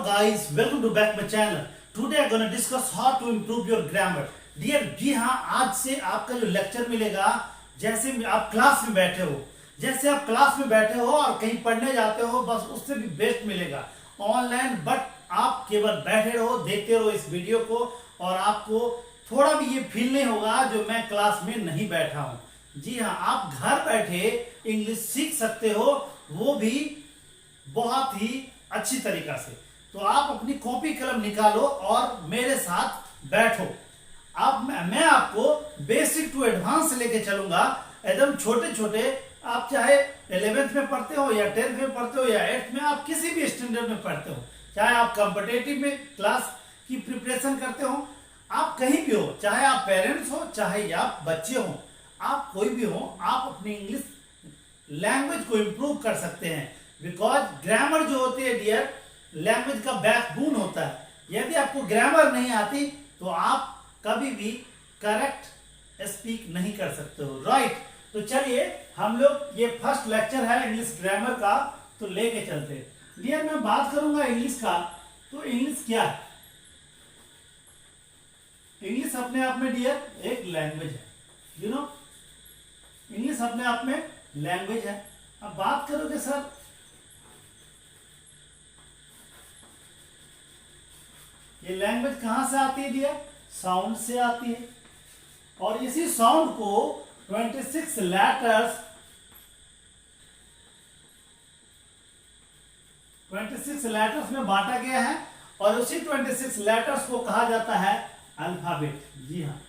guys, welcome to back my channel. Today I'm gonna discuss how to improve your grammar. Dear जी हाँ, आज से आपका जो lecture मिलेगा जैसे आप क्लास में बैठे हो, जैसे आप क्लास में बैठे हो और कहीं पढ़ने जाते हो, बस उससे भी बेस्ट मिलेगा ऑनलाइन। बट आप केवल बैठे रहो, देखते रहो इस वीडियो को और आपको थोड़ा भी ये फील नहीं होगा जो मैं क्लास में नहीं बैठा हूँ। जी हाँ, आप घर बैठे इंग्लिश सीख सकते हो, वो भी बहुत ही अच्छी तरीका से। तो आप अपनी कॉपी कलम निकालो और मेरे साथ बैठो। अब मैं आपको बेसिक टू एडवांस लेके चलूंगा, एकदम छोटे छोटे। आप चाहे 11th में पढ़ते हो या 10th में पढ़ते हो या 8th में, आप किसी भी स्टैंडर्ड में पढ़ते हो, चाहे आप कॉम्पिटिटिव में क्लास की प्रिपरेशन करते हो, आप कहीं भी हो, चाहे आप पेरेंट्स हो चाहे आप बच्चे हो, आप कोई भी हो, आप अपनी इंग्लिश लैंग्वेज को इंप्रूव कर सकते हैं। बिकॉज ग्रामर जो होती है डियर, लैंग्वेज का बैकबोन होता है। यदि आपको ग्रामर नहीं आती तो आप कभी भी करेक्ट स्पीक नहीं कर सकते हो, राइट। तो चलिए हम लोग, ये फर्स्ट लेक्चर है इंग्लिश ग्रामर का, तो लेके चलते हैं। डियर मैं बात करूंगा इंग्लिश का, तो इंग्लिश क्या है? इंग्लिश अपने आप में डियर एक लैंग्वेज है, यू नो, इंग्लिश अपने आप में लैंग्वेज है। अब बात करोगे सर ये लैंग्वेज कहां से आती है डियर? साउंड से आती है। और इसी साउंड को 26 लेटर्स 26 लेटर्स में बांटा गया है और उसी 26 लेटर्स को कहा जाता है अल्फाबेट। जी हाँ,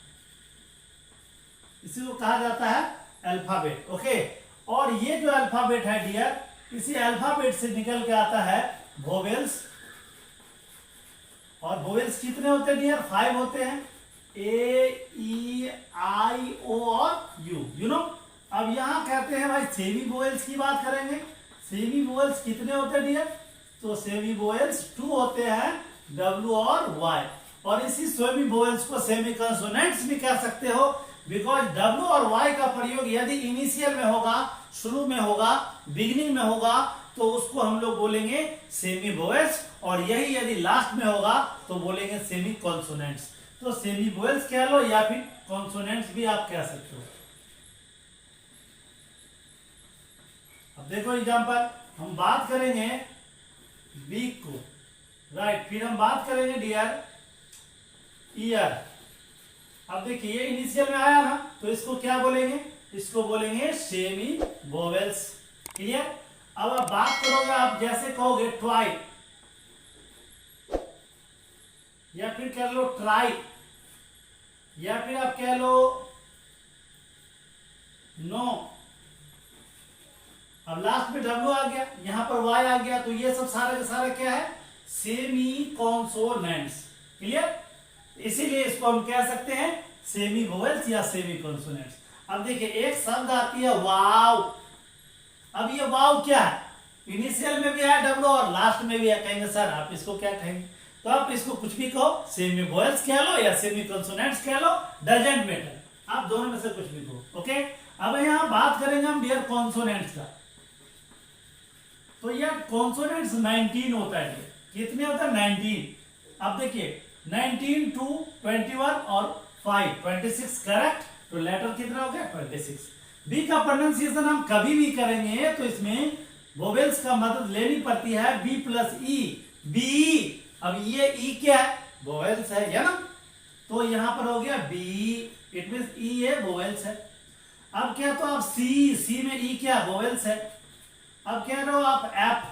इसी को कहा जाता है अल्फाबेट, ओके। और ये जो अल्फाबेट है डियर, इसी अल्फाबेट से निकल के आता है वोवेल्स। और वोवेल्स कितने होते हैं डियर? 5 होते हैं, ए ई आई ओ और यू, यू नो। अब यहां कहते हैं भाई सेमी वोवेल्स की बात करेंगे। सेमी वोवेल्स कितने होते हैं डियर? तो सेमी वोवेल्स 2 होते हैं, डब्ल्यू और वाई। और इसी सेमी वोवेल्स को सेमी कंसोनेंट्स भी कह सकते हो, बिकॉज डब्ल्यू और वाई का प्रयोग यदि इनिशियल में होगा, शुरू में होगा, बिगिनिंग में होगा, तो उसको हम लोग बोलेंगे सेमी वोवेल्स, और यही यदि लास्ट में होगा तो बोलेंगे सेमी कॉन्सोनेंट्स। तो सेमी वोवेल्स कह लो या फिर कॉन्सोनेंट्स भी आप कह सकते हो। अब देखो एग्जांपल, हम बात करेंगे वीक को, राइट। फिर हम बात करेंगे डियर ईयर। अब देखिए ये इनिशियल में आया ना, तो इसको क्या बोलेंगे? इसको बोलेंगे सेमी वोवेल्स, क्लियर। अब आप बात करोगे, आप जैसे कहोगे ट्राई, या फिर कह लो ट्राई, या फिर आप कह लो नो। अब लास्ट में डब्ल्यू आ गया, यहां पर वाई आ गया, तो ये सब सारे के सारे क्या है? Semi consonants, clear. इसीलिए इसको हम कह सकते हैं सेमी वोवेल्स या सेमी कॉन्सोनेंट्स। अब देखिए एक शब्द आती है वाव। अब ये वाव क्या है? इनिशियल में भी है डब्ल्यू और लास्ट में भी है। कहेंगे सर आप इसको क्या कहेंगे? तो आप इसको कुछ भी कहो, सेमी वोवेल्स कह लो या सेमी कॉन्सोनेंट्स कह लो, डजंट मैटर, आप दोनों में से कुछ भी कहो, ओके। अब यहां बात करेंगे हम डियर कॉन्सोनेंट्स का। तो यह कॉन्सोनेंट्स 19 होता है। कितने होता है? 19। अब देखिए 19 2 21 और 5 26, करेक्ट। तो लेटर कितना हो गया? 26। बी का प्रोनाउंसिएशन हम कभी भी करेंगे तो इसमें वोवेल्स का मदद लेनी पड़ती है, बी प्लस ई, बी। अब ये ई क्या है? वोवेल्स है, या ना। तो यहां पर हो गया बी, इट मींस ई है, वोवेल्स है। अब क्या, तो आप सी, सी में ई क्या? वोवेल्स है। अब कह रहे हो आप एफ,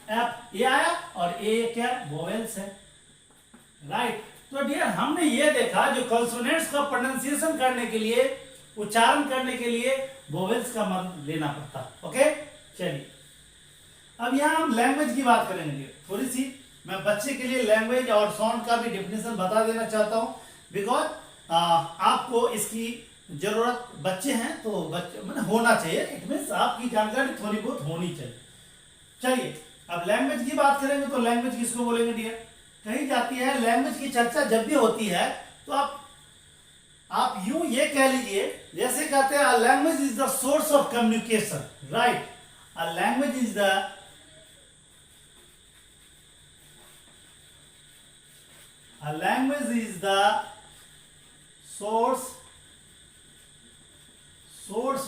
एफ ए आया और ए क्या? वोवेल्स है, राइट। तो डियर हमने ये देखा जो कंसोनेंट्स का प्रोनाउंसिएशन करने के लिए, उच्चारण करने के लिए वोवेल्स का मदद लेना पड़ता, ओके। चलिए अब यहां हम लैंग्वेज की बात करेंगे थोड़ी सी। मैं बच्चे के लिए लैंग्वेज और साउंड का भी डेफिनेशन बता देना चाहता हूं, बिकॉज आपको इसकी जरूरत, बच्चे हैं तो बच्चे मैंने होना चाहिए, इट मींस आपकी जानकारी थोड़ी बहुत होनी चाहिए। चलिए अब लैंग्वेज की बात करेंगे तो लैंग्वेज किसको बोलेंगे डियर? कही जाती है लैंग्वेज की चर्चा जब भी होती है तो आप यूं ये कह लीजिए, जैसे कहते हैं language is the source of communication, right. A language is the A language is the source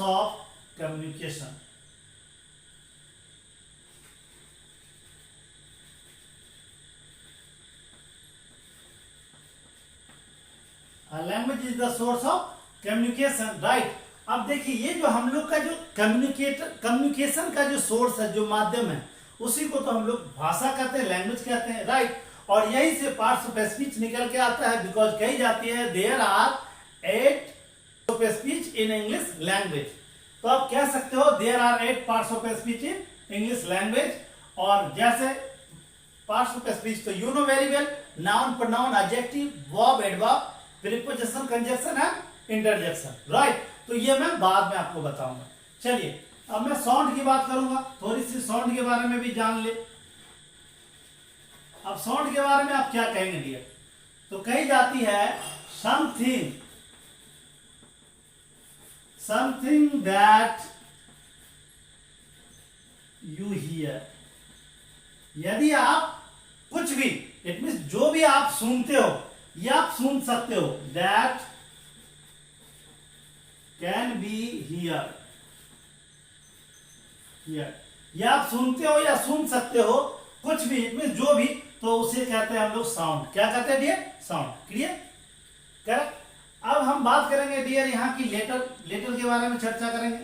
of communication. A language is the source of communication, right? अब देखिए ये जो हम लोग का जो कम्युनिकेशन का जो सोर्स है, जो माध्यम है, उसी को तो हम लोग भाषा कहते हैं, लैंग्वेज कहते हैं, राइट? और यही से पार्ट्स ऑफ स्पीच निकल के आता है, बिकॉज कही जाती है there are 8 of speech in English language. तो आप कह सकते हो there are 8 parts of speech in English language. और जैसे पार्ट्स ऑफ स्पीच तो you know very well, noun, pronoun, adjective, verb, adverb, preposition, conjunction and interjection, right? तो ये मैं बाद में आपको बताऊंगा। चलिए अब मैं साउंड की बात करूंगा, थोड़ी सी साउंड के बारे में भी जान ले। अब साउंड के बारे में आप क्या कहेंगे डियर? तो कही जाती है समथिंग दैट यू हियर। यदि आप कुछ भी, इट मीन्स जो भी आप सुनते हो या आप सुन सकते हो, दैट कैन बी हियर। या आप सुनते हो या सुन सकते हो कुछ भी, इट मीन्स जो भी, तो उसे कहते हैं हम लोग साउंड। क्या कहते हैं डियर? साउंड। क्लियर? करेक्ट। अब हम बात करेंगे डियर यहाँ की लेटर के बारे में चर्चा करेंगे।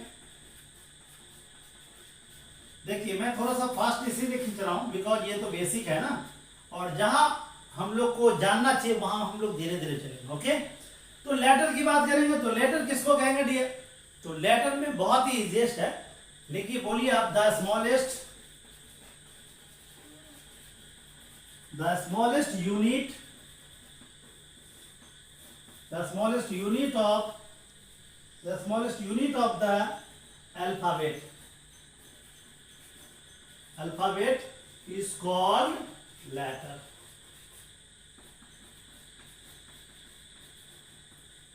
देखिए मैं थोड़ा सा फास्ट इसीलिए खींच रहा हूं बिकॉज ये तो बेसिक है ना, और जहां हम लोग को जानना चाहिए वहां हम लोग धीरे धीरे चलेंगे। ओके, तो लेटर की बात करेंगे तो लेटर किसको कहेंगे डियर? तो लेटर में बहुत ही इजीएस्ट है, लिखिए, बोलिए आप, the smallest unit of the alphabet is called letter,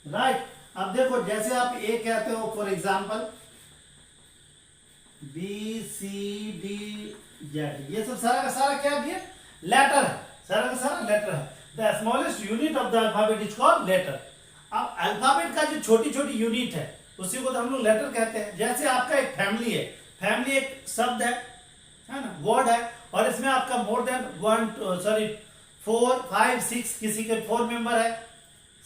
right? अब देखो जैसे आप ए कहते हो, for example B C D Z, ये सब सारा का सारा क्या दिया? लेटर है, सारा का सारा लेटर है। The smallest unit of the alphabet is called letter. अब अल्फाबेट का जो छोटी छोटी यूनिट है उसी को तो हम लोग लेटर कहते हैं। जैसे आपका एक फैमिली है, फैमिली एक शब्द है ना, वर्ड है, और इसमें आपका मोर देन 4 5 6, किसी के 4 मेंबर है,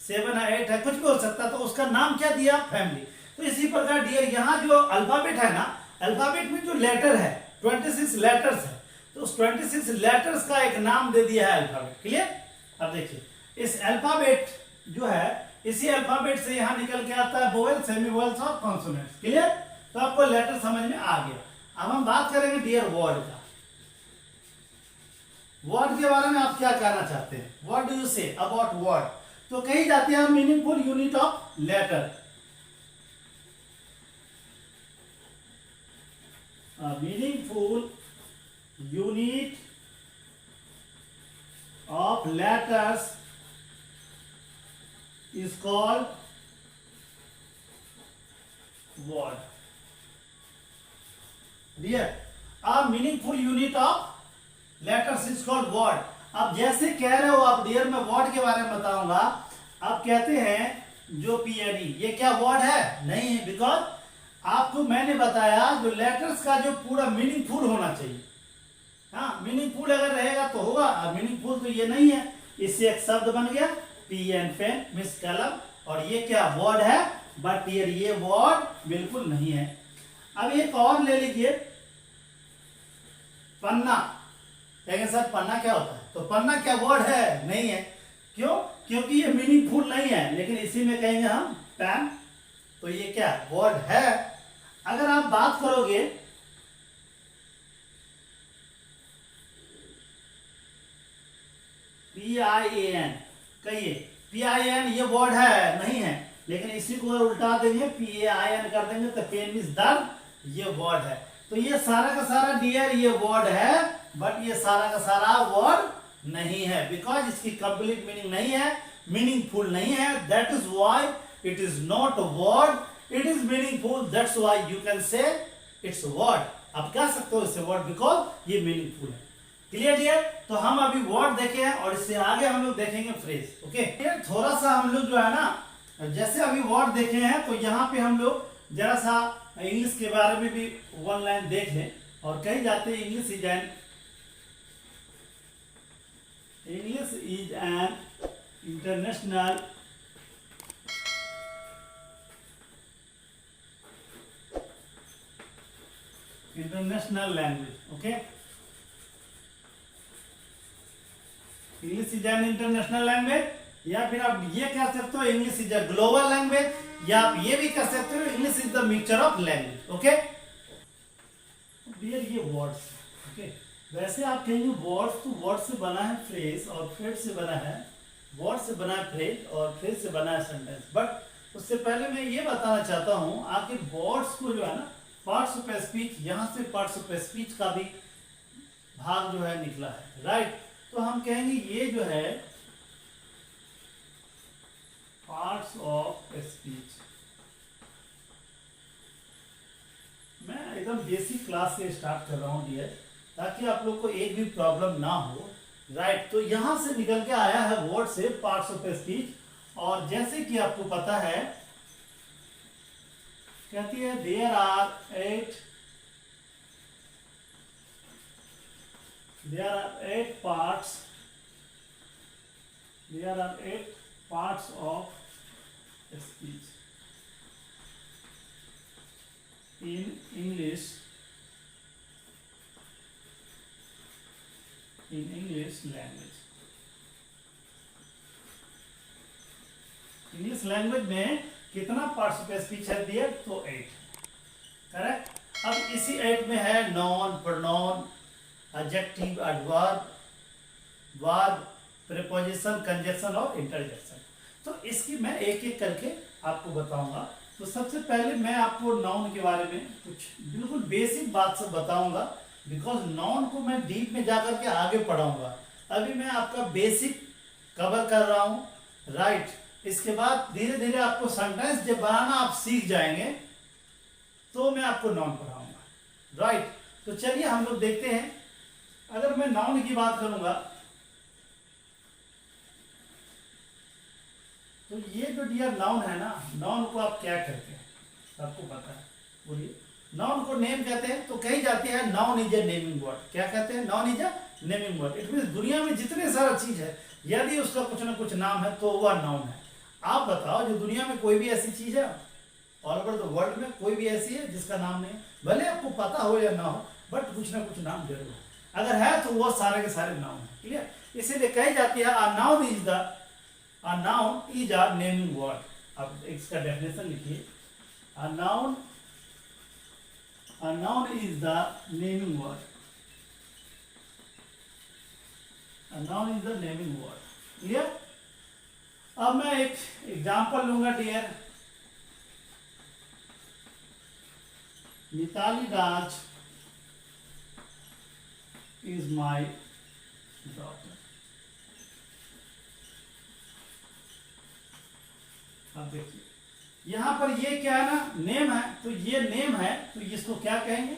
7 है, 8 है, कुछ भी हो सकता है, तो उसका नाम क्या दिया? फैमिली। तो इसी प्रकार डियर यहाँ जो अल्फाबेट है ना, अल्फाबेट में जो लेटर है 26 लेटर्स है, तो उस 26 लेटर्स का एक नाम दे दिया है अल्फाबेट। क्लियर? अब देखिए इस अल्फाबेट जो है, इसी अल्फाबेट से यहाँ निकल के आता है वोवेल, सेमी वोवेल्स और कॉन्सोनेंट्स। क्लियर? तो आपको लेटर समझ में आ गया। अब हम बात करेंगे डियर वर्ड का। वर्ड के बारे में आप क्या कहना चाहते हैं? What do you say about word? तो कही जाती है meaningful unit of letter. Meaningful unit of letters is called word. Dear, a meaningful unit of letters is called word. अब जैसे कह रहे हो आप डियर, मैं वर्ड के बारे में बताऊंगा। आप कहते हैं जो PNE, ये क्या वर्ड है? नहीं है, बिकॉज आपको मैंने बताया जो लेटर्स का जो पूरा मीनिंगफुल होना चाहिए। हाँ, मीनिंगफुल अगर रहेगा तो होगा, और मीनिंगफुल तो ये नहीं है। इससे एक शब्द बन गया पेन, पेन मींस कलम, और ये क्या वर्ड है? बट ये वर्ड बिल्कुल नहीं है। अब एक और ले लीजिए, पन्ना। कहेंगे सर पन्ना क्या होता है? तो पन्ना क्या वर्ड है? नहीं है। क्यों? क्योंकि ये मीनिंगफुल नहीं है। लेकिन इसी में कहेंगे हम पेन, तो ये क्या वर्ड है? अगर आप बात करोगे PIAN, कहिए PIN, ये वर्ड है? नहीं है। लेकिन इसी को उल्टा देंगे, PAIN कर देंगे, तो पेन मींस दर्द, ये वर्ड है। तो ये सारा का सारा डियर ये वर्ड है, बट ये सारा का सारा वर्ड नहीं है, बिकॉज इसकी कंप्लीट मीनिंग नहीं है, मीनिंगफुल नहीं है। That is why it is not a word, it is meaningful, that's why you can say it's word. आप कह सकते हो इसे वर्ड बिकॉज ये मीनिंगफुल है। Clear dear? तो हम अभी वर्ड देखे हैं और इससे आगे हम लोग देखेंगे फ्रेज। ओके, थोड़ा सा हम लोग जो है ना, जैसे अभी वर्ड देखे हैं तो यहाँ पे हम लोग जरा सा इंग्लिश के बारे में भी वन लाइन देख लें। और कही जाते हैं English is an international language. Okay, English is an international language, या फिर आप ये कह सकते हो English is a global language, या आप ये भी कह सकते हो English is the mixture of language. Okay, ये वर्ड्स। ओके, वैसे आप कहेंगे वर्ड्स, तो वर्ड से बना है फ्रेज, और फ्रेज से बना है वर्ड से बना है फ्रेज, और फ्रेज से बना है सेंटेंस। बट उससे पहले मैं ये बताना चाहता हूं, आखिर वर्ड्स को जो है ना, पार्ट्स ऑफ स्पीच, यहां से पार्ट्स ऑफ स्पीच का भी भाग जो है निकला है, राइट? तो हम कहेंगे ये जो है पार्ट्स ऑफ स्पीच। मैं एकदम बेसिक क्लास से स्टार्ट कर रहा हूं डियर, ताकि आप लोग को एक भी प्रॉब्लम ना हो, राइट? तो यहां से निकल के आया है वर्ड से पार्ट्स ऑफ स्पीच, और जैसे कि आपको पता है, कहती है there are eight parts of speech in English language। English language में कितना पार्ट्स ऑफ स्पीच है दिया? तो 8, करेक्ट। अब इसी 8 में है non, pronoun, adjective, adverb, verb, preposition, conjunction और इंटरजेक्शन। तो इसकी मैं एक एक करके आपको बताऊंगा। तो सबसे पहले मैं आपको नाउन के बारे में कुछ बिल्कुल बेसिक बात से बताऊंगा, बिकॉज नाउन को मैं डीप में जाकर के आगे पढ़ाऊंगा। अभी मैं आपका बेसिक कवर कर रहा हूं, राइट? इसके बाद धीरे धीरे आपको सेंटेंस जब बनाना आप सीख जाएंगे तो मैं आपको नाउन पढ़ाऊंगा, राइट? तो चलिए हम लोग देखते हैं। अगर मैं नाउन की बात करूंगा तो ये जो डियर नाउन है ना, नाउन को आप क्या कहते हैं? आपको पता है, बोलिए। नाउन को नेम कहते हैं, तो कही जाती है noun is a naming word. क्या कहते हैं? Noun is a naming word. It means दुनिया में जितने सारा चीज है, यदि उसका कुछ ना कुछ नाम है तो वह नाउन है। आप बताओ, जो दुनिया में कोई भी ऐसी चीज है ऑल ओवर द वर्ल्ड में, कोई भी ऐसी है जिसका नाम नहीं? भले आपको पता हो या ना हो, बट कुछ ना कुछ नाम जरूर है। अगर है तो वह सारे के सारे नाउन है। क्लियर? इसीलिए कही जाती है a noun is a naming word. अब इसका डेफिनेशन लिखिए। A noun is the naming word. A noun is the naming word. Clear? अब मैं एक एग्जांपल लूंगा dear. Mitali Raj is my daughter. अब देखिए यहां पर ये क्या है ना, नेम है। तो ये नेम है, तो इसको क्या कहेंगे?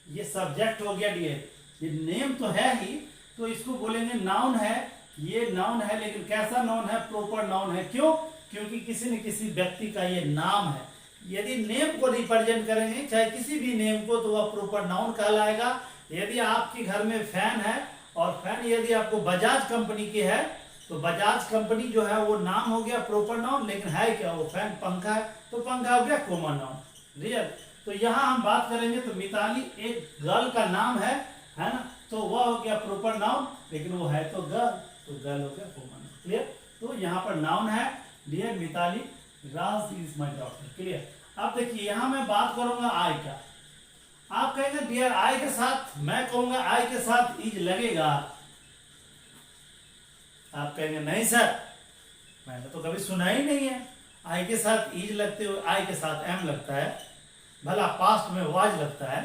ये सब्जेक्ट हो गया डियर। ये नेम तो है ही, तो इसको बोलेंगे नाउन है। ये नाउन है, लेकिन कैसा नाउन है? प्रॉपर नाउन है। क्यों? क्योंकि किसी न किसी व्यक्ति का ये नाम है। यदि नेम को रिप्रेजेंट करेंगे, चाहे किसी भी नेम को, तो वह प्रॉपर नाउन कहलाएगा। यदि आपके घर में फैन है, और फैन यदि आपको बजाज कंपनी की है, तो बजाज कंपनी जो है वो नाम हो गया प्रॉपर नाउन, लेकिन है क्या? वो फैन पंखा है, तो पंखा हो गया कॉमन नाउन। रियल? तो यहाँ हम बात करेंगे तो मिताली एक गर्ल का नाम है ना? तो वह हो गया प्रॉपर नाउन, लेकिन वो है तो गर्ल, तो गर्ल हो गया कॉमन। क्लियर? तो यहाँ पर नाउन है dear Mitali Raj is my daughter. Clear? अब देखिए यहाँ मैं बात करूंगा आई का। आप कहेंगे डियर आई के साथ, मैं कहूंगा आई के साथ इज लगेगा। आप कहेंगे नहीं सर, मैंने तो कभी सुना ही नहीं है आई के साथ इज लगते हुए। आई के साथ एम लगता है, भला पास्ट में वाज लगता है,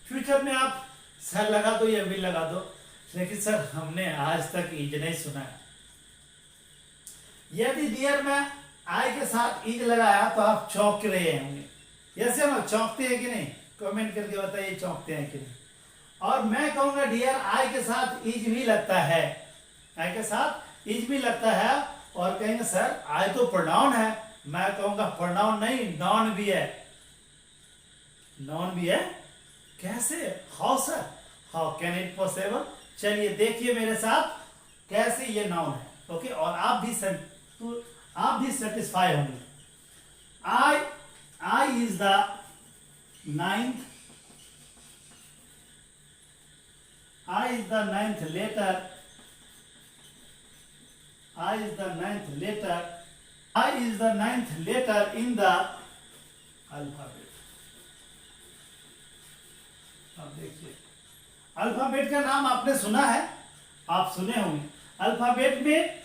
फ्यूचर में आप सर लगा दो या विल लगा दो, लेकिन सर हमने आज तक इज नहीं सुना है। यदि डियर में आई के साथ इज लगाया तो आप चौंक रहे होंगे। यस ना? चौंकते हैं कि नहीं? कमेंट करके बताइए चौंकते हैं कि नहीं। और मैं कहूंगा डियर आई के साथ इज भी लगता है, आई के साथ इज भी लगता है, और कहेंगे सर आई तो प्रोनाउन है, मैं कहूंगा प्रोनाउन नहीं नॉन भी है, नॉन भी है। कैसे, how sir, how can it possible? चलिए देखिए मेरे साथ कैसे ये नाउन है, ओके, और आप भी सेटिस्फाई होंगे। I is the ninth, I is the ninth letter. I is the ninth letter. I is the ninth letter in the alphabet. अब देखिए, अल्फाबेट का नाम आपने सुना है, आप सुने होंगे। अल्फाबेट में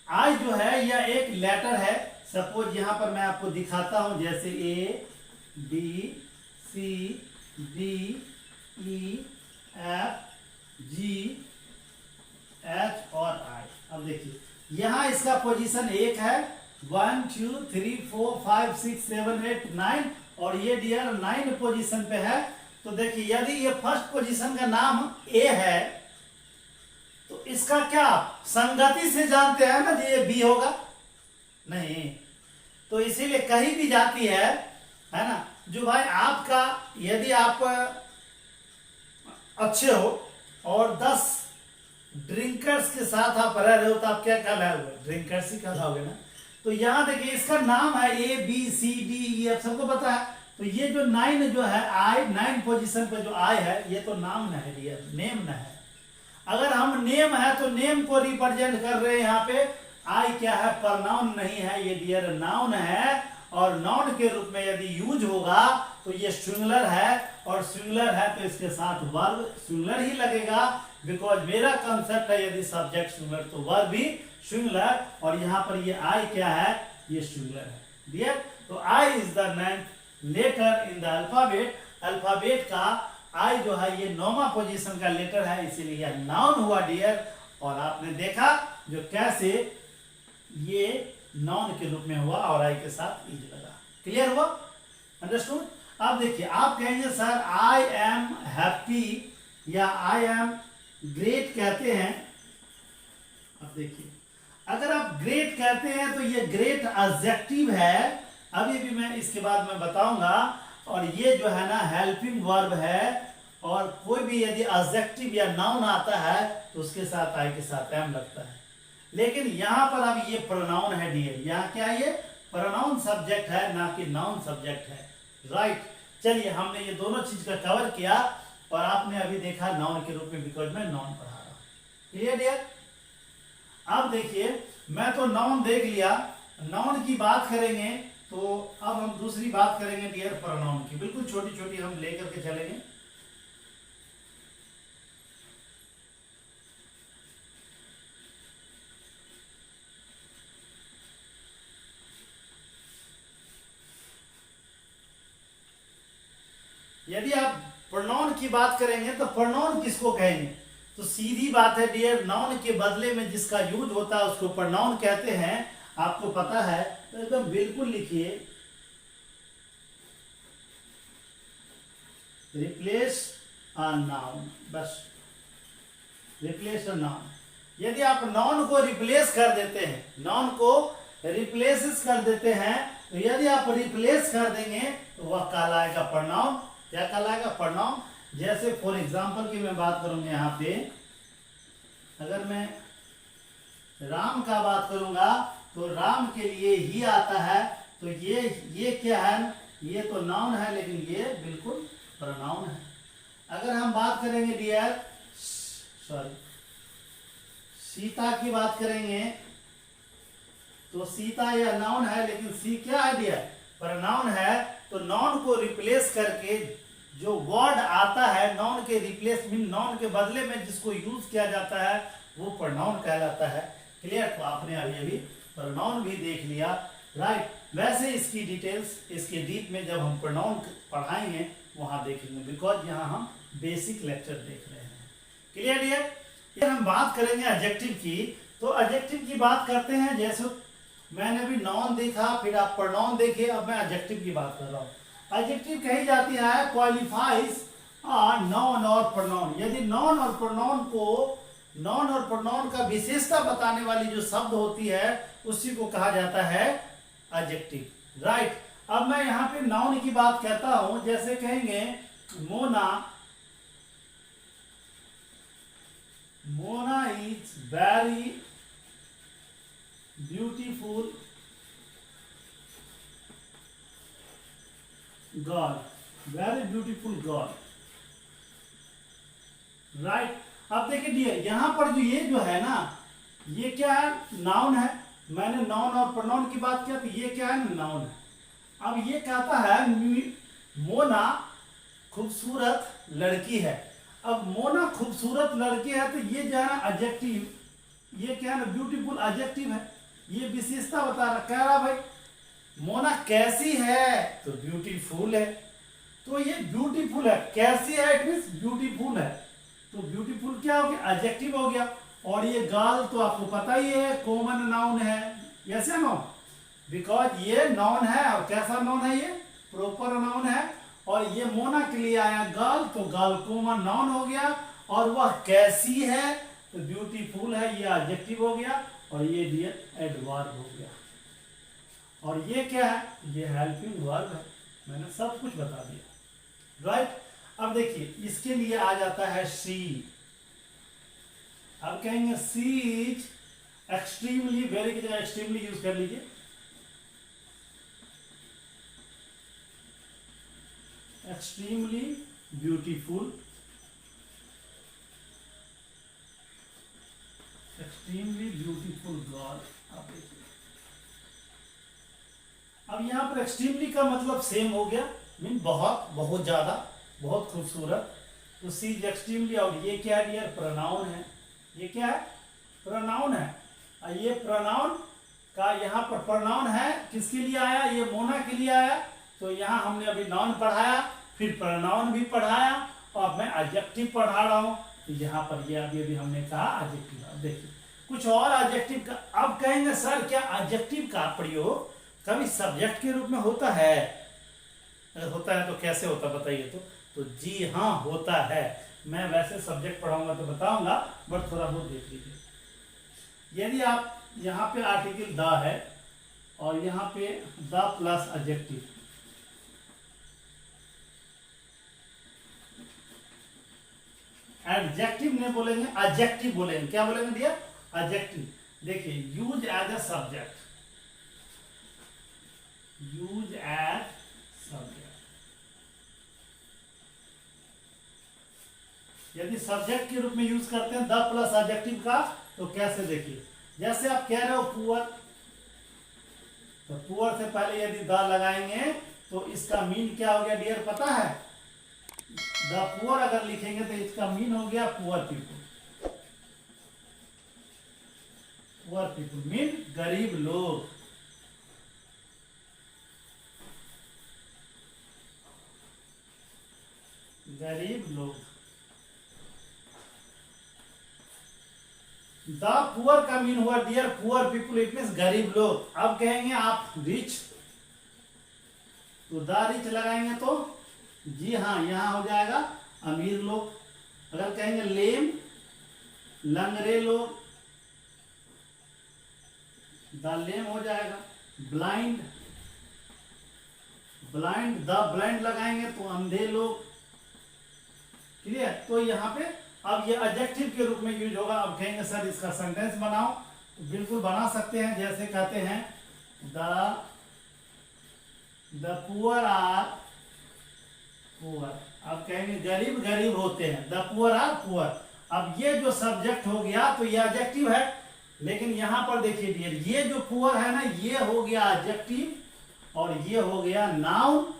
आई जो है यह एक लेटर है। सपोज यहां पर मैं आपको दिखाता हूं, जैसे A B C D E F G H और आई। अब देखिए यहां इसका पोजीशन 1 है, 1 2 3 4 5 6 7 8 9, और ये डियर 9 पोजीशन पे है। तो देखिए यदि ये फर्स्ट पोजीशन का नाम ए है तो इसका क्या संगति से जानते हैं ना ये बी होगा? नहीं, तो इसीलिए कहीं भी जाती है ना, जो भाई आपका यदि आप अच्छे हो और 10 ड्रिंकर्स के साथ आप रह रहे हो तो आप क्या कहलाओगे? ड्रिंकर्स ही कहलाओगे ना। तो यहां देखिए इसका नाम है A B C D E F, सबको पता है। तो ये जो 9 जो है आई, 9 पोजीशन पे जो आई है ये तो नाम न है डियर, नेम न है। अगर हम नेम है तो नेम को रिप्रेजेंट कर रहे हैं यहाँ पे। आई क्या है? प्रोनाउन नहीं है, ये डियर नाउन है, और नाउन के रूप में यदि यूज होगा तो ये सिंगुलर है, और सिंगुलर है तो इसके साथ वर्ब सिंगुलर ही लगेगा, बिकॉज मेरा कंसेप्ट है यदि सब्जेक्ट सिंगुलर तो वर्ब भी सिंगुलर, और यहाँ पर ये आई क्या है? ये सिंगुलर है डियर। तो I is the 9th letter in the alphabet. Alphabet का आई जो है ये 9वां पोजीशन का लेटर है, इसीलिए यह नाउन हुआ डियर। और आपने देखा जो कैसे ये नाउन के रूप में हुआ और आई के साथ इज लगा। क्लियर हुआ? अंडरस्टूड? अब देखिए आप कहेंगे सर आई एम हैप्पी या आई एम ग्रेट कहते हैं। अब देखिए अगर आप ग्रेट कहते हैं तो ये ग्रेट एडजेक्टिव है, अभी भी मैं इसके बाद में बताऊंगा। और ये जो है ना हेल्पिंग वर्ब है, और कोई भी यदि एडजेक्टिव या नाउन आता है तो उसके साथ आई के साथ एम लगता है। लेकिन यहां पर अब ये प्रोनाउन है डियर, यहाँ क्या है? ये प्रोनाउन सब्जेक्ट है, ना कि नाउन सब्जेक्ट है, राइट। चलिए हमने ये दोनों चीज का कवर किया, और आपने अभी देखा नाउन के रूप में, बिकॉज मैं नाउन पढ़ा रहा हूं। Clear dear? अब देखिए मैं तो नाउन देख लिया, नाउन की बात करेंगे तो अब हम दूसरी बात करेंगे डियर प्रोनाउन की। बिल्कुल छोटी छोटी हम लेकर के चलेंगे। यदि आप प्रोनाउन की बात करेंगे तो प्रोनाउन किसको कहेंगे? तो सीधी बात है डियर, नाउन के बदले में जिसका यूज होता है उसको प्रोनाउन कहते हैं। आपको पता है तो एकदम बिल्कुल लिखिए, रिप्लेस अ नाउन, बस रिप्लेस अ नाउन। यदि आप नाउन को रिप्लेस कर देते हैं, नाउन को रिप्लेस कर देते हैं, तो यदि आप रिप्लेस कर देंगे तो वह कहलाएगा प्रोनाउन। क्या कहलाएगा? प्रोनाउन। जैसे फॉर एग्जांपल की मैं बात करूंगा, यहाँ पे अगर मैं राम का बात करूंगा तो राम के लिए ही आता है, तो ये क्या है? ये तो नाउन है, लेकिन ये बिल्कुल प्रोनाउन है। अगर हम बात करेंगे डियर सीता की बात करेंगे तो सीता यह नाउन है, लेकिन सी क्या है डियर? प्रोनाउन है। तो नाउन को रिप्लेस करके जो वर्ड आता है, नाउन के रिप्लेस मीन नाउन के बदले में जिसको यूज किया जाता है वो प्रोनाउन कहलाता है। क्लियर? तो आपने अभी प्रोनाउन भी देख लिया, राइट। वैसे इसकी डिटेल्स इसके डीप में जब हम प्रोनाउन पढ़ाएंगे वहां देखेंगे, बिकॉज यहाँ हम बेसिक लेक्चर देख रहे हैं। Clear dear? ये हम बात करेंगे एडजेक्टिव की। तो एडजेक्टिव की बात करते हैं, जैसे मैंने भी नाउन देखा, फिर आप प्रोनाउन देखे, अब मैं एडजेक्टिव की बात कर रहा हूँ। एडजेक्टिव कही जाती है क्वालिफाइज नॉन और प्रोनाउन, यदि नॉन और प्रोनाउन का विशेषता बताने वाली जो शब्द होती है उसी को कहा जाता है एडजेक्टिव। राइट, अब मैं यहाँ पे नाउन की बात कहता हूं, जैसे कहेंगे Mona is very beautiful girl, very beautiful girl. Right, अब देखिए डियर, यहां पर जो है ना, ये क्या है, नाउन है। मैंने नाउन और प्रोनाउन की बात किया, तो ये क्या है, नाउन है। अब ये कहता है मोना खूबसूरत लड़की है। अब मोना खूबसूरत लड़की है, तो ये जो है ना एडजेक्टिव, ये क्या है ना, ब्यूटीफुल एडजेक्टिव है। ये विशेषता बता रहा, कह रहा भाई मोना कैसी है, तो ब्यूटीफुल है। तो ये ब्यूटीफुल है, कैसी है, इट मींस ब्यूटीफुल है। तो ब्यूटीफुल क्या हो गया, एडजेक्टिव हो गया। और ये गर्ल तो आपको पता ही है, कॉमन नाउन है, यस या नो, बिकॉज ये नाउन है। और कैसा नाउन है, ये प्रॉपर नाउन है। और ये मोना के लिए आया गर्ल, तो गर्ल कॉमन नाउन हो गया। और वह कैसी है, तो ब्यूटीफुल है, ये एडजेक्टिव हो गया। और ये डियर एडवर्ब हो गया। और ये क्या है, ये हेल्पिंग वर्ब है। मैंने सब कुछ बता दिया। राइट, अब देखिए इसके लिए आ जाता है सी। अब कहेंगे सी इज एक्सट्रीमली, वेरी की जगह एक्सट्रीमली यूज कर लीजिए। Extremely beautiful, extremely beautiful girl. अब देखिए, अब यहां पर एक्सट्रीमली का मतलब सेम हो गया, मीन बहुत, बहुत ज्यादा, बहुत खूबसूरत। तो सी इज एक्सट्रीमली। और ये क्या है डियर, प्रोनाउन है। ये क्या है, प्रोनाउन है। और ये प्रोनाउन का यहाँ पर प्रोनाउन है, किसके लिए आया, ये मोना के लिए आया। तो यहाँ हमने अभी नाउन पढ़ाया, फिर प्रोनाउन भी पढ़ाया, और मैं एडजेक्टिव पढ़ा रहा हूँ। तो यहाँ पर ये अभी हमने कहा एडजेक्टिव। अब देखिए कुछ और एडजेक्टिव का। अब कहेंगे सर क्या एडजेक्टिव का प्रयोग कभी सब्जेक्ट के रूप में होता है? अगर होता है तो कैसे होता बताइए। तो जी हाँ होता है। मैं वैसे सब्जेक्ट पढ़ाऊंगा तो बताऊंगा, बट थोड़ा बहुत देख लीजिए। यदि आप यहाँ पे आर्टिकल द है और यहाँ पे द प्लस एडजेक्टिव, एडजेक्टिव नहीं बोलेंगे, एडजेक्टिव बोलेंगे। क्या बोलेंगे दिया, एडजेक्टिव। देखिए use as a subject, use as subject. यदि सब्जेक्ट के रूप में यूज करते हैं द प्लस एडजेक्टिव का, तो कैसे देखिए, जैसे आप कह रहे हो पुअर, तो पुअर से पहले यदि द लगाएंगे तो इसका मीन क्या हो गया डियर पता है? द पुअर अगर लिखेंगे तो इसका मीन हो गया poor people. Poor people mean गरीब लोग। गरीब लोग। द पुअर का मीन हुआ dear poor people, it means गरीब लोग। अब कहेंगे आप रिच, तो द रिच लगाएंगे तो जी हाँ यहां हो जाएगा अमीर लोग। अगर कहेंगे लेम, लंगड़े लोग, द लेम हो जाएगा। ब्लाइंड, ब्लाइंड, द ब्लाइंड लगाएंगे तो अंधे लोग। क्लियर? तो यहाँ पे अब ये एडजेक्टिव के रूप में यूज होगा। अब कहेंगे सर इसका सेंटेंस बनाओ, तो बिल्कुल बना सकते हैं। जैसे कहते हैं द पुअर आर पुअर। अब कहेंगे गरीब गरीब होते हैं, द पुअर आर पुअर। अब ये जो सब्जेक्ट हो गया तो ये एडजेक्टिव है, लेकिन यहां पर देखिए डियर ये जो पुअर है ना ये हो गया एडजेक्टिव और ये हो गया नाउन।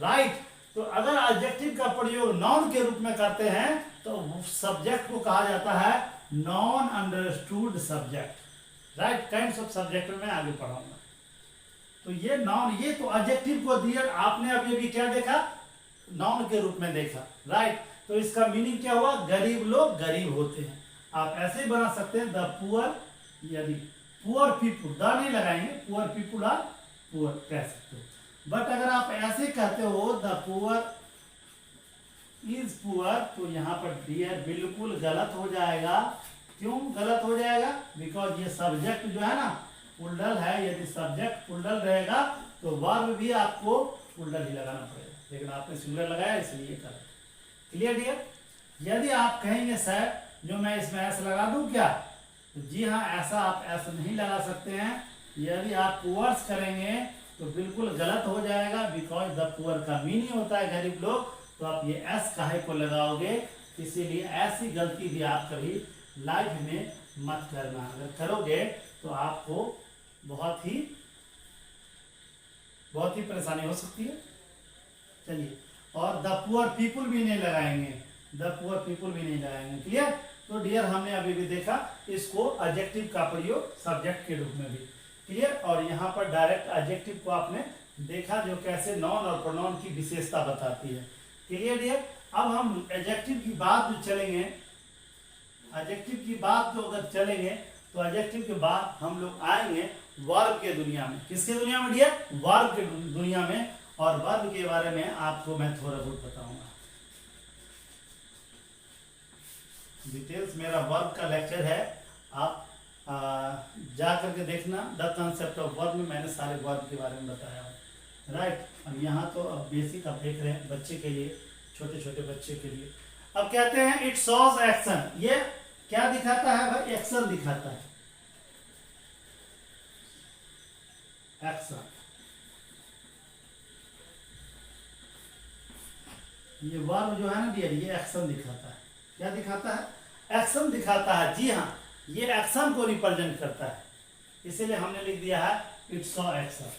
राइट, तो अगर एडजेक्टिव का प्रयोग नाउन के रूप में करते हैं तो सब्जेक्ट को कहा जाता है non understood subject. Right, kinds of subject में आगे पढ़ाऊंगा। तो ये नाउन, ये तो एडजेक्टिव को दिया आपने अभी अभी क्या देखा, नाउन के रूप में देखा। राइट, तो इसका मीनिंग क्या हुआ, गरीब लोग गरीब होते हैं। आप ऐसे ही बना सकते हैं द पुअर, यदि पुअर पीपुल, द नहीं लगाएंगे, पुअर पीपुल आर पुअर कह सकते हो। बट अगर आप ऐसे कहते हो द पुअर इज पुअर, तो यहाँ पर डियर बिल्कुल गलत हो जाएगा। क्यों गलत हो जाएगा? बिकॉज ये सब्जेक्ट जो है ना पुल्डल है, यदि सब्जेक्ट पुल्डल रहेगा तो वर्ब भी आपको पुल्डल ही लगाना पड़ेगा, लेकिन आपने सिंगुलर लगाया इसलिए गलत। Clear dear? यदि आप कहेंगे सर जो मैं इसमें ऐसा लगा दूं क्या, तो जी हाँ, ऐसा आप ऐसा नहीं लगा सकते हैं। यदि आप पुअर्स करेंगे तो बिल्कुल गलत हो जाएगा, बिकॉज द पुअर का मीनिंग होता है गरीब लोग, तो आप ये एस काहे को लगाओगे? इसीलिए ऐसी गलती भी आप कभी लाइफ में मत करना। अगर करोगे तो आपको बहुत ही परेशानी हो सकती है। चलिए, और द पुअर पीपुल भी नहीं लगाएंगे, द पुअर पीपुल भी नहीं लगाएंगे। क्लियर? तो डियर हमने अभी भी देखा इसको एडजेक्टिव का प्रयोग सब्जेक्ट के रूप में भी। क्लियर? और यहाँ पर डायरेक्ट एडजेक्टिव को आपने देखा जो कैसे नाउन और प्रोनाउन की विशेषता बताती है। Clear dear? अब हम एडजेक्टिव की बात जो चलेंगे, एडजेक्टिव की बात जो अगर चलेंगे तो एडजेक्टिव के बाद हम लोग आएंगे वर्ब के दुनिया में। किसके दुनिया में डियर? वर्ब के दुनिया में। और वर्ब के बारे में आपको मैं थोड़ा बहुत बताऊंगा। डिटेल्स मेरा वर्ब का लेक्चर है, आप जा करके देखना। द कंसेप्ट ऑफ वर्ब में मैंने सारे वर्ब के बारे में बताया है। राइट? अब यहाँ तो अब बेसिक आप देख रहे हैं बच्चे के लिए, छोटे छोटे बच्चे के लिए। अब कहते हैं इट शोज एक्शन। ये क्या दिखाता है भाई? एक्शन दिखाता है, एक्शन। ये वर्ब जो है ना डियर, ये एक्शन दिखाता है। क्या दिखाता है? एक्शन दिखाता है। जी हाँ, ये एक्शन को रिप्रेजेंट करता है, इसीलिए हमने लिख दिया है इट शो एक्शन।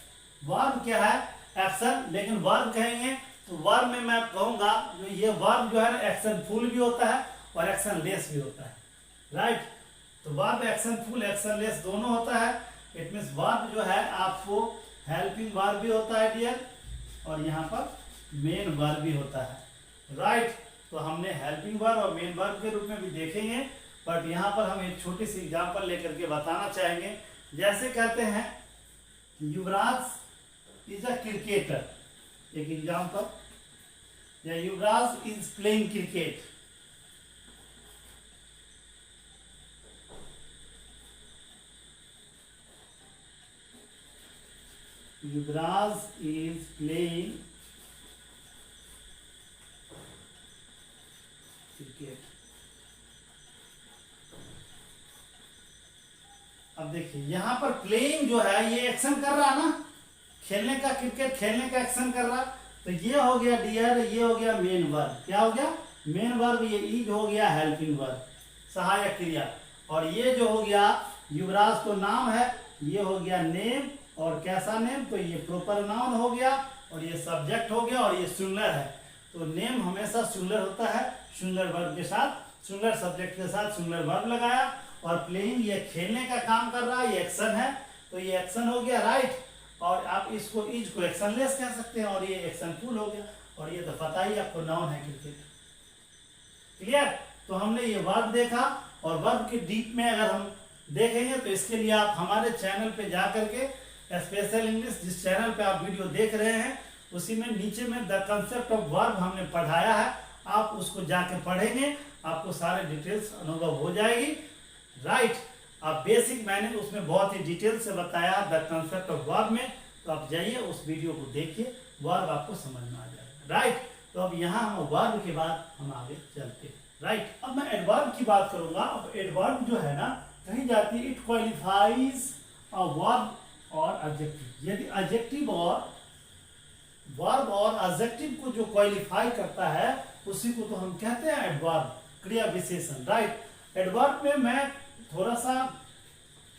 वर्ब क्या है? एक्शन। लेकिन वर्ब कहेंगे तो वर्ब में मैं कहूंगा जो ये वर्ब जो है ना एक्शन फुल भी होता है और एक्शन लेस भी होता है। राइट? तो verb action full action less दोनों होता है। इट मीन्स वर्ब जो है आपको हेल्पिंग वर्ब भी होता है डियर, और यहाँ पर मेन वर्ब भी होता है। राइट? तो हमने हेल्पिंग वर्ब और मेन वर्ब के रूप में भी देखेंगे, बट यहाँ पर हम एक छोटी सी एग्जांपल लेकर के बताना चाहेंगे। जैसे कहते हैं युवराज इज अ क्रिकेटर, एक एग्जांपल, या Yuvraj is playing cricket. Yuvraj is playing cricket. अब देखिए यहाँ पर प्लेइंग जो है ये एक्शन कर रहा ना, खेलने का, क्रिकेट खेलने का एक्शन कर रहा। तो ये हो गया डियर, ये हो गया मेन वर्ब। क्या हो गया? Main verb. ये इज हो गया हेल्पिंग वर्ब, सहायक क्रिया। और ये जो हो गया युवराज तो नाम है, ये हो गया नेम। और कैसा नेम? तो ये प्रॉपर नाउन हो गया, और ये सब्जेक्ट हो गया, और ये सिंगुलर है। तो नेम हमेशा सिंगुलर होता है, सिंगुलर वर्ब के साथ, सिंगुलर सब्जेक्ट के साथ सिंगुलर वर्ब लगाया। और प्लेइंग ये खेलने का काम कर रहा है, ये एक्शन है, तो ये एक्शन हो गया। राइट? और आप इसको इज को एक्शन लेस कह सकते हैं, और ये एक्शन फुल हो गया। और ये तो पता ही आपको नाउन है क्रिकेट। क्लियर? तो हमने ये वर्ब देखा, और वर्ब के डीप में अगर हम देखेंगे तो इसके लिए आप हमारे चैनल पे जा करके स्पेशल इंग्लिश, जिस चैनल पे आप वीडियो देख रहे हैं उसी में नीचे में द कंसेप्ट ऑफ वर्ब हमने पढ़ाया है, आप उसको जाके पढ़ेंगे, आपको सारे डिटेल्स अनुभव हो जाएगी। राइट? आप बेसिक मैंने उसमें बहुत ही डिटेल से बताया द कंसेप्ट ऑफ वर्ब में, तो आप जाइए उस वीडियो को देखिए, वर्ब आपको समझ में आ जाएगा। राइट? तो अब यहाँ हम वर्ब के बाद हम आगे चलते हैं। राइट? अब मैं एडवर्ब की बात करूंगा। अब एडवर्ब जो है ना, कही जाती है इट क्वालिफाइज अ वर्ब और एडजेक्टिव। यदि एडजेक्टिव और वर्ब और एडजेक्टिव को जो क्वालिफाई करता है उसी को तो हम कहते हैं एडवर्ब, क्रिया विशेषण। राइट? एडवर्ब में मैं थोड़ा सा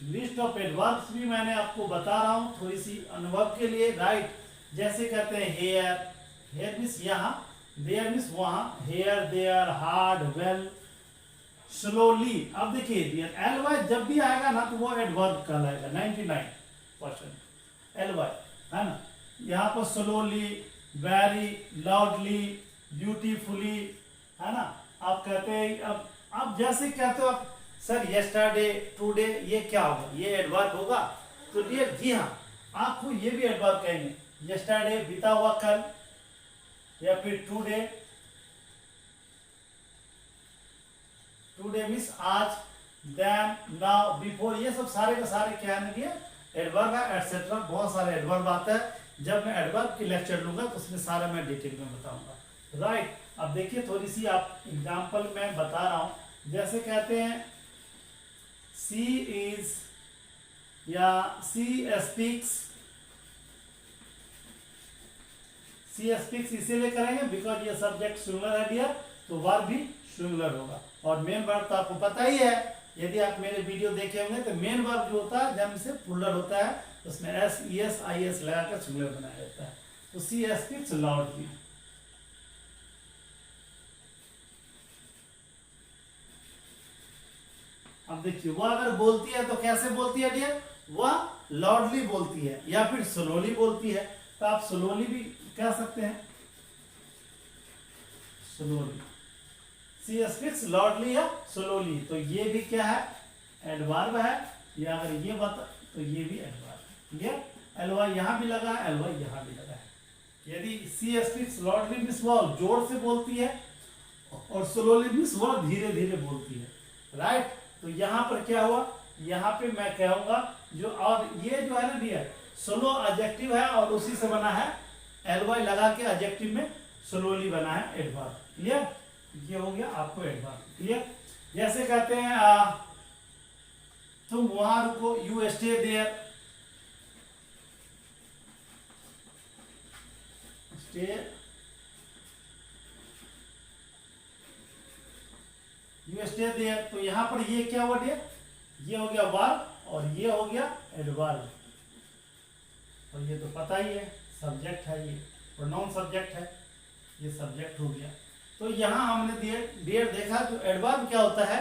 लिस्ट ऑफ एडवर्ब्स भी मैंने आपको बता रहा हूँ थोड़ी सी अनुभव के लिए। राइट? जैसे कहते हैं हेयर, हेयर मीन्स यहाँ, देयर मीन्स वहाँ, here there, hard, well, slowly. अब देखिए एल वाई जब भी आएगा ना तो वो एडवर्ब कहलाएगा 99%। एल वाई है ना, यहाँ पर स्लोली, वेरी, लाउडली, ब्यूटीफुली, है ना। आप कहते हैं, अब जैसे कहते हो आप सर यस्टरडे, टुडे, ये क्या होगा? ये एडवर्ब होगा? तो डियर जी हाँ, आपको ये भी एडवर्ब कहेंगे। यस्टरडे बीता हुआ कल, या फिर टुडे टुडे मीन्स आज, देन, नाउ, बिफोर, ये सब सारे के सारे क्या है ना, एडवर्ब है, एटसेट्रा। बहुत सारे एडवर्ब आते हैं। जब मैं एडवर्ब की लेक्चर लूंगा तो उसमें सारा मैं डिटेल में बताऊंगा। राइट, अब देखिए थोड़ी सी आप एग्जांपल में बता रहा हूं। जैसे कहते हैं सी इज या सी स्पीक्स। सी स्पीक्स इसीलिए करेंगे बिकॉज ये सब्जेक्ट सिंगुलर है डियर, तो वर्ब भी सिंगुलर होगा। और मेन वर्ब तो आपको पता ही है, यदि आप मेरे वीडियो देखे होंगे तो मेन वर्ब जो होता है जब से प्लूरल होता है उसमें S E S I S लगाकर सिंगुलर बनाया जाता है। तो सी स्पीक्स लाउडली। अब देखिए वह अगर बोलती है तो कैसे बोलती है डियर, वह लाउडली बोलती है या फिर स्लोली बोलती है। तो आप स्लोली भी कह सकते हैं, स्लोली। सी स्पीक्स लाउडली या स्लोली, तो ये भी क्या है, एडवर्ब है। या अगर ये बता तो ये भी एडवर्ब है। क्लियर, एलवाई यहां भी लगा है, एलवाई यहां भी लगा है। यदि सी स्पीक्स लाउडली मीन्स वह जोर से बोलती है और स्लोली मीन्स वह धीरे धीरे बोलती है। राइट, तो यहां पर क्या हुआ, यहां पे मैं कहूंगा जो, और ये जो है ना डियर स्लो एडजेक्टिव है और उसी से बना है, एलवाई लगा के एडजेक्टिव में स्लोली बना है एडवर्ब। क्लियर, ये हो गया आपको एडवर्ब। क्लियर, जैसे कहते हैं तुम वहां रुको, you stay there, stay, you stay there. तो यहां पर ये क्या हुआ डियर, ये हो गया वर्ब और ये हो गया एडवर्ब। और ये तो पता ही है सब्जेक्ट है, ये प्रोनाउन सब्जेक्ट है, ये सब्जेक्ट हो गया। तो यहां हमने डियर देखा जो एडवर्ब क्या होता है।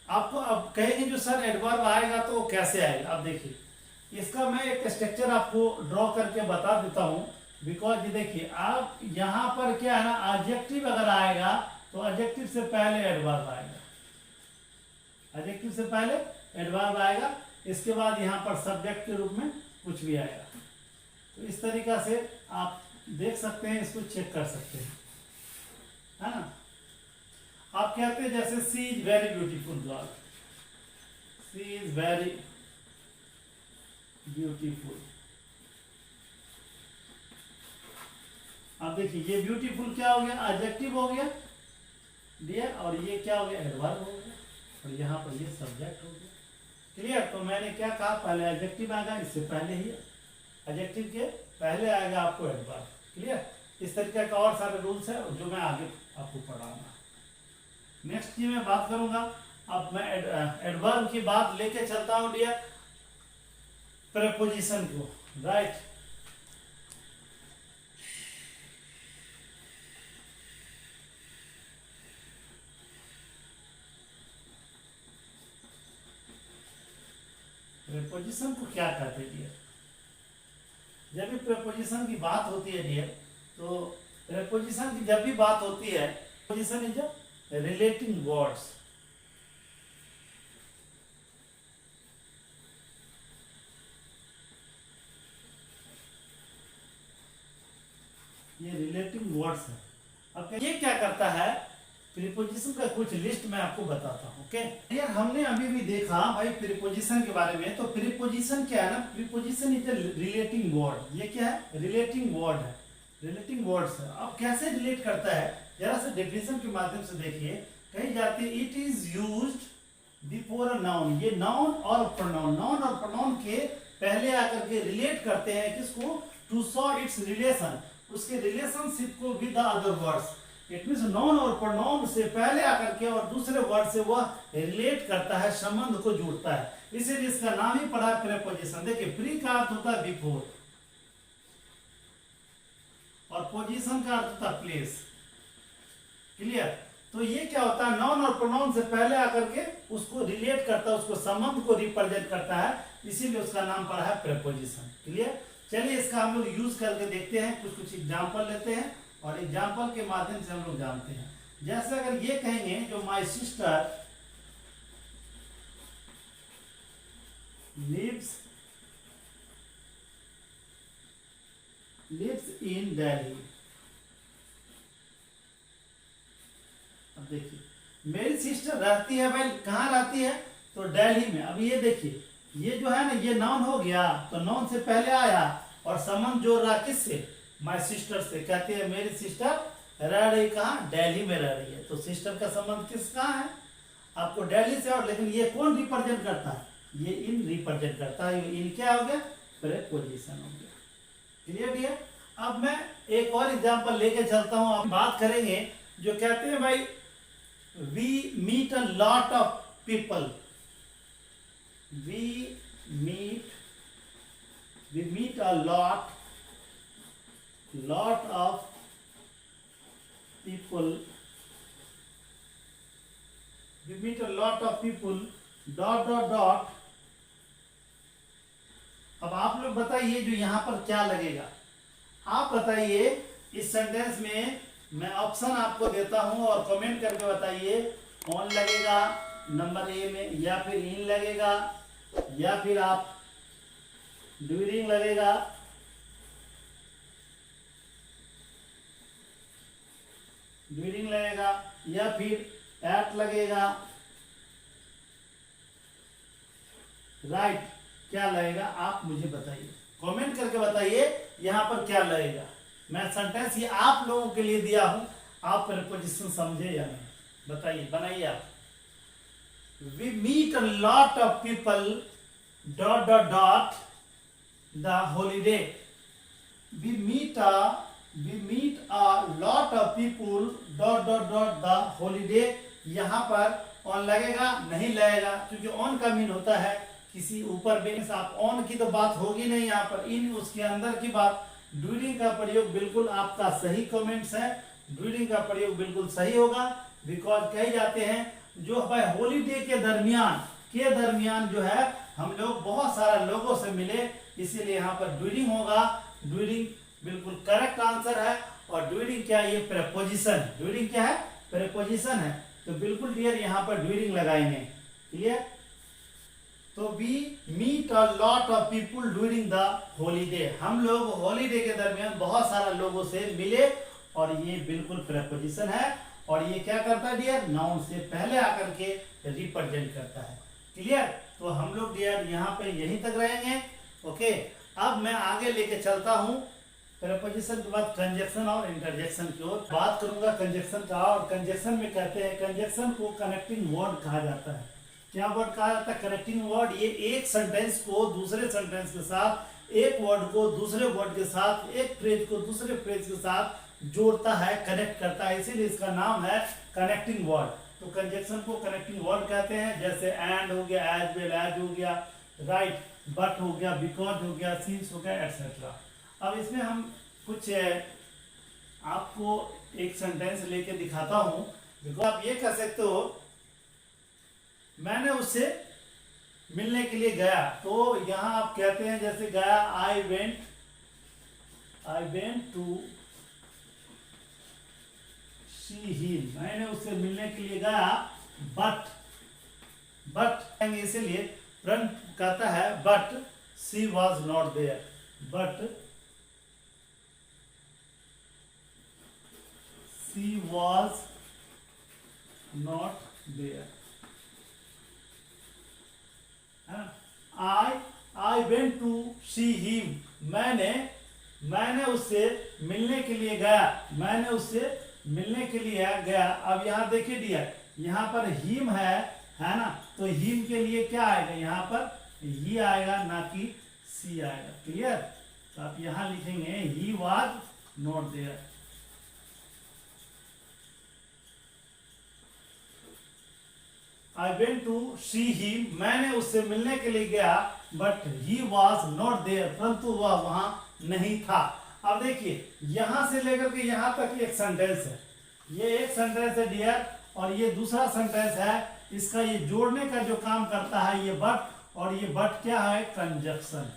आपको अब कहेंगे जो सर एडवर्ब आएगा तो वो कैसे आएगा। अब देखिए इसका मैं एक स्ट्रक्चर आपको ड्रॉ करके बता देता हूं। बिकॉज ये देखिए आप यहां पर क्या है ना, एडजेक्टिव अगर आएगा तो एडजेक्टिव से पहले एडवर्ब आएगा, एडजेक्टिव से पहले एडवर्ब आएगा, इसके बाद यहां पर सब्जेक्ट के रूप में कुछ भी आएगा। तो इस तरीका से आप देख सकते हैं, इसको चेक कर सकते हैं, है ना। आप कहते हैं जैसे she is very beautiful girl, she is very beautiful. अब देखिए ये ब्यूटीफुल क्या हो गया, एडजेक्टिव हो गया डियर, और ये क्या हो गया, एडवर्ब हो गया, और यहाँ पर ये सब्जेक्ट हो गया। क्लियर, तो मैंने क्या कहा, पहले एडजेक्टिव आएगा, इससे पहले ही एडजेक्टिव के पहले आएगा आपको एडवर्ब। क्लियर, इस तरीके का और सारे रूल्स है जो मैं आगे आपको पढ़ाऊंगा। नेक्स्ट की मैं बात करूंगा, अब मैं एडवर्ब की बात लेके चलता हूं डियर प्रेपोजिशन को। राइट, प्रेपोजिशन को क्या कहते हैं डियर। जब भी प्रेपोजिशन की बात होती है डियर, तो प्रेपोजिशन की जब भी बात होती है, प्रेपोजिशन इज रिलेटिंग वर्ड्स। ये रिलेटिंग वर्ड्स है। अब ये क्या करता है, प्रीपोजिशन का कुछ लिस्ट मैं आपको बताता हूं। ओके यार, हमने अभी भी देखा भाई प्रीपोजिशन के बारे में। तो प्रीपोजिशन क्या है ना, प्रीपोजिशन इज रिलेटिंग वर्ड। ये क्या है, रिलेटिंग वर्ड है, रिलेटिंग वर्ड्स है। अब कैसे रिलेट करता है, जरा से डेफिनेशन के माध्यम से देखिए। कही जाती है it is used before a noun. ये नाउन और प्रोनाउन, नाउन और प्रोनाउन के पहले आकर के रिलेट करते हैं किसको, टू शो इट्स रिलेशन, उसके रिलेशनशिप को with the other words. It means noun और प्रोनाउन से पहले आकर के और दूसरे वर्ड से वह रिलेट करता है, संबंध को जोड़ता है, इसीलिए इसका नाम ही पड़ा प्रीपोजिशन। देखिए प्री का अर्थ होता है बिफोर और पोजीशन का अर्थ होता है प्लेस। क्लियर, तो ये क्या होता है, नाउन और प्रोनाउन से पहले आकर के उसको रिलेट करता है, उसको संबंध को रिप्रेजेंट करता है, इसीलिए उसका नाम पड़ा है प्रीपोजिशन। क्लियर, चलिए इसका हम लोग यूज करके देखते हैं, कुछ कुछ एग्जाम्पल लेते हैं और एग्जाम्पल के माध्यम से हम लोग जानते हैं। जैसे अगर ये कहेंगे जो my sister lives in Delhi. अब देखिए मेरी सिस्टर रहती है भाई, कहाँ रहती है? तो दिल्ली में। अब ये देखिए, ये जो है ना, ये नाउन हो गया, तो नाउन से पहले आया और संबंध जोड़ रहा किससे? माय सिस्टर से। कहती है मेरी सिस्टर रह रही कहाँ? दिल्ली में रह रही है। तो सिस्टर का संबंध किस कहाँ है? आपको दिल्ली से। और लेकिन ये कौन रिप्रेजेंट करता है? ये इन रिप्रेजेंट करता है। इन क्या हो गया? प्रीपोजिशन हो गया। क्लियर भैया? अब मैं एक और एग्जांपल लेके चलता हूं। अब बात करेंगे जो कहते हैं भाई we meet a lot of people. We meet a lot of people. We meet a lot of people dot dot dot. अब आप लोग बताइए जो यहां पर क्या लगेगा? आप बताइए इस सेंटेंस में। मैं ऑप्शन आपको देता हूं और कमेंट करके बताइए। ऑन लगेगा नंबर ए में, या फिर इन लगेगा, या फिर आप ड्यूरिंग लगेगा, या फिर एट लगेगा, राइट क्या लगेगा? आप मुझे बताइए, कमेंट करके बताइए यहां पर क्या लगेगा। मैं सेंटेंस ये आप लोगों के लिए दिया हूं, आप प्रीपोजिशन समझे या नहीं? बताइए, बनाइए आप। We meet a lot of people dot dot dot the holiday. We meet a lot of people dot dot dot the holiday. यहां पर ऑन लगेगा? नहीं लगेगा, क्योंकि ऑन का मीन होता है किसी ऊपर बेस। आप ऑन की तो बात होगी नहीं यहाँ पर, इन उसके अंदर की बात। ड्यूरिंग का प्रयोग बिल्कुल आपका सही कमेंट्स है। ड्यूरिंग का प्रयोग बिल्कुल सही होगा, बिकॉज कहे जाते हैं जो भाई हॉलीडे के दरमियान जो है हम लोग बहुत सारे लोगों से मिले, इसीलिए यहाँ पर ड्यूरिंग होगा। ड्यूरिंग बिल्कुल करेक्ट आंसर है। और ड्यूरिंग क्या है? ये प्रीपोजिशन। ड्यूरिंग क्या है? प्रीपोजिशन है। तो बिल्कुल डियर यहाँ पर ड्यूरिंग लगाएंगे। क्लियर? तो we meet a lot of people during the holiday. हम लोग हॉलीडे के दरमियान बहुत सारा लोगों से मिले, और ये बिल्कुल प्रीपोजिशन है। और ये क्या करता है डियर? नाउन से पहले आकर के रिप्रेजेंट करता है। क्लियर? तो हम लोग डियर यहाँ पे यहीं तक रहेंगे। ओके, अब मैं आगे लेके चलता हूँ। प्रीपोजिशन के बाद कंजक्शन और इंटरजेक्शन की ओर बात करूंगा। कंजक्शन का, और कंजक्शन में कहते हैं कंजक्शन को कनेक्टिंग वर्ड कहा जाता है। क्या वर्ड कहा जाता है? Connecting word. ये एक सेंटेंस को दूसरे सेंटेंस के साथ, एक वर्ड को दूसरे वर्ड के साथ, एक फ्रेज को दूसरे फ्रेज के साथ जोड़ता है, कनेक्ट करता है, इसीलिए इसका नाम है कनेक्टिंग वर्ड। तो कंजक्शन को कनेक्टिंग वर्ड कहते हैं। जैसे एंड हो गया, एज वेल एज हो गया, राइट, बट हो गया, बिकॉज हो गया, सिंस हो गया, एटसेट्रा। अब इसमें हम कुछ आपको एक सेंटेंस लेके दिखाता हूं। बिकॉज आप ये कह सकते हो मैंने उससे मिलने के लिए गया, तो यहां आप कहते हैं जैसे गया, I went to see him. मैंने उससे मिलने के लिए गया, बट इसीलिए फ्रंट कहता है but she was not there. But she was not there. I went to see him. मैंने उससे मिलने के लिए गया। मैंने उससे मिलने के लिए गया। अब यहाँ देखिए डियर, यहाँ पर हिम है ना? तो हिम के लिए क्या आएगा? यहाँ पर ही आएगा, ना कि सी आएगा। क्लियर? तो आप यहाँ लिखेंगे he was not there. I went to see him. मैंने उससे मिलने के लिए गया, but he was not there. परंतु वह वहां नहीं था। अब देखिए, यहां से लेकर के यहां तक एक सेंटेंस है। ये एक सेंटेंस है डियर, और ये दूसरा सेंटेंस है। इसका ये जोड़ने का जो काम करता है ये बट, और ये बट क्या है? कंजक्शन।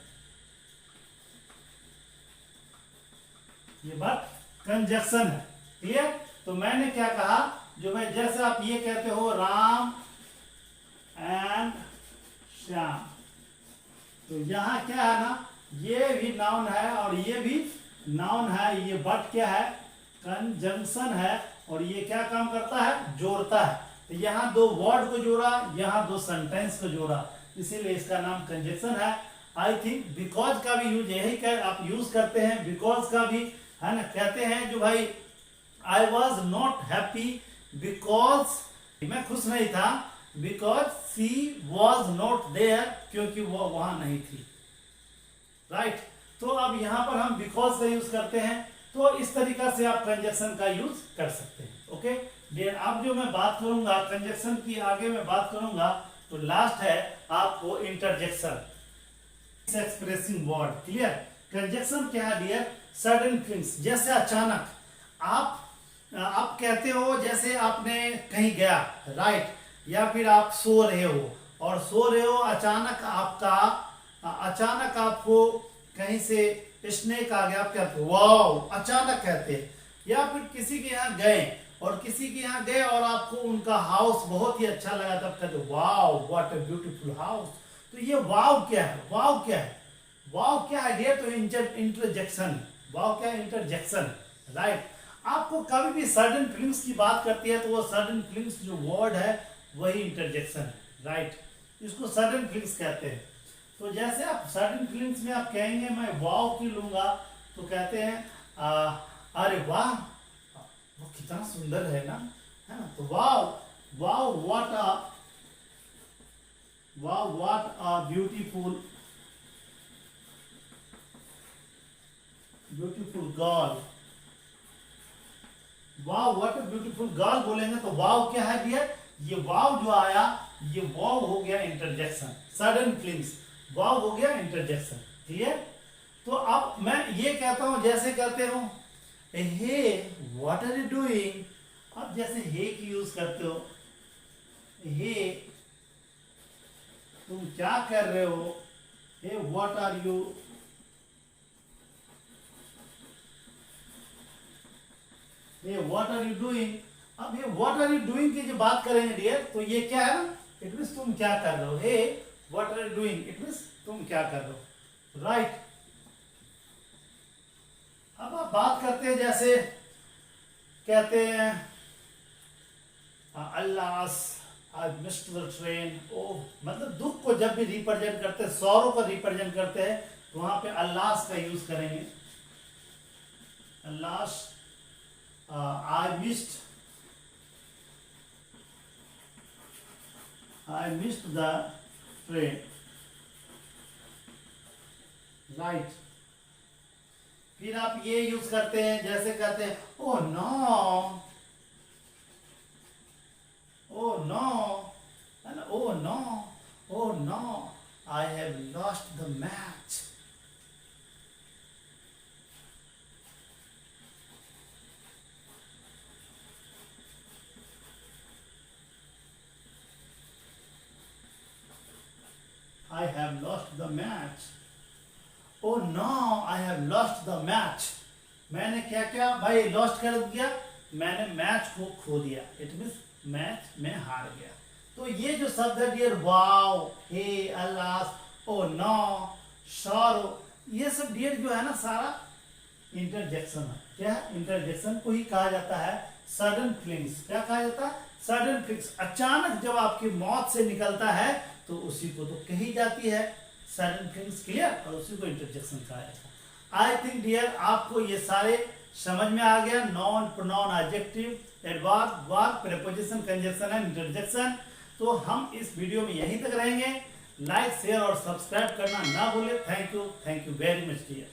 ये बट कंजक्शन है। क्लियर? तो मैंने क्या कहा, जो मैं जैसे आप ये कहते हो राम एंड श्याम, तो यहां क्या है ना, ये भी नाउन है और ये भी नाउन है। ये बट क्या है? कंजंक्शन है। और ये क्या काम करता है? जोड़ता है। तो यहाँ दो वर्ड को जोड़ा, यहाँ दो सेंटेंस को जोड़ा, इसीलिए इसका नाम कंजक्शन है। आई थिंक बिकॉज का भी यूज यही कर आप यूज करते हैं, बिकॉज का भी है ना, कहते हैं जो भाई I was not happy because मैं खुश नहीं था, because she was not there क्योंकि वो वहां नहीं थी, राइट। तो अब यहां पर हम बिकॉज का यूज करते हैं, तो इस तरीका से आप कंजक्शन का यूज कर सकते हैं। ओके डियर, अब जो मैं बात करूंगा कंजक्शन की, आगे मैं बात करूंगा, तो लास्ट है आपको interjection, expressing word. Clear, conjunction क्या है डियर? सडन थिंग्स, जैसे अचानक आप कहते हो, जैसे आपने कहीं गया, राइट, या फिर आप सो रहे हो और सो रहे हो, अचानक आपको कहीं से स्नेक आ गया, आप कहते हो वाओ, अचानक कहते हैं। या फिर किसी के यहाँ गए और आपको उनका हाउस बहुत ही अच्छा लगा, तब कहते हो wow what a beautiful house. तो ये वाव क्या है? वाव क्या है डियर? तो इंटरजेक्शन। वाव क्या है? Interjection, right. आपको कभी भी सडन फीलिंग्स की बात करती है, तो वो सडन फीलिंग्स जो वर्ड है वही इंटरजेक्शन है, राइट। इसको सडन फीलिंग्स कहते हैं। तो जैसे आप सडन फीलिंग्स में आप कहेंगे मैं वाव की लूंगा, तो कहते हैं अरे वाह वो कितना सुंदर है ना, है ना। तो wow what a beautiful girl. Wow what a beautiful girl बोलेंगे तो वाव क्या है डियर? ये वाव जो आया, ये वाव हो गया इंटरजेक्शन, सडन फीलिंग्स, वाव हो गया इंटरजेक्शन। क्लियर? तो अब मैं ये कहता हूं, जैसे कहते हो hey what are you doing, अब जैसे हे की यूज करते हो, हे तुम क्या कर रहे हो, hey what are you, hey what are you doing. अब ये व्हाट आर यू डूइंग की जो बात करेंगे डियर, तो ये क्या है ना, इट मीन्स तुम क्या कर रहे हो। Hey what are you doing, it means तुम क्या कर रहे हो, राइट। अब आप बात करते हैं, जैसे कहते हैं अल्लाह आई मिस्ड द ट्रेन, ओ मतलब दुख को जब भी रिप्रेजेंट करते हैं, सौरों को रिप्रेजेंट करते हैं, तो वहां पे अल्लाह का यूज करेंगे। अल्लाह I missed the train, right। फिर आप ये यूज करते हैं, जैसे कहते हैं oh no, है ना, oh no I have lost the match। I have lost the match। Oh no, I have lost the match। मैंने क्या क्या भाई लॉस्ट कर दिया, मैंने मैच को खो दिया, इट मीन्स मैच में हार गया। तो ये जो शब्द है डियर, वाव, हे, अल्लाह, ओ नो, सॉरो, ये सब डियर जो है ना सारा इंटरजेक्शन है। क्या है? इंटरजेक्शन को ही कहा जाता है सडन फीलिंग्स। क्या कहा जाता है? Sudden feelings. अचानक जब आपकी मौत से निकलता है तो उसी को तो कही जाती है सडन फीलिंग्स। क्लियर? और उसी को इंटरजेक्शन कहा जाता है। आई थिंक डियर आपको ये सारे समझ में आ गया, non, pronoun, adjective, adverb, verb, preposition, conjunction and interjection. तो हम इस वीडियो में यहीं तक रहेंगे। लाइक, शेयर और सब्सक्राइब करना ना भूलें। Thank you very much dear.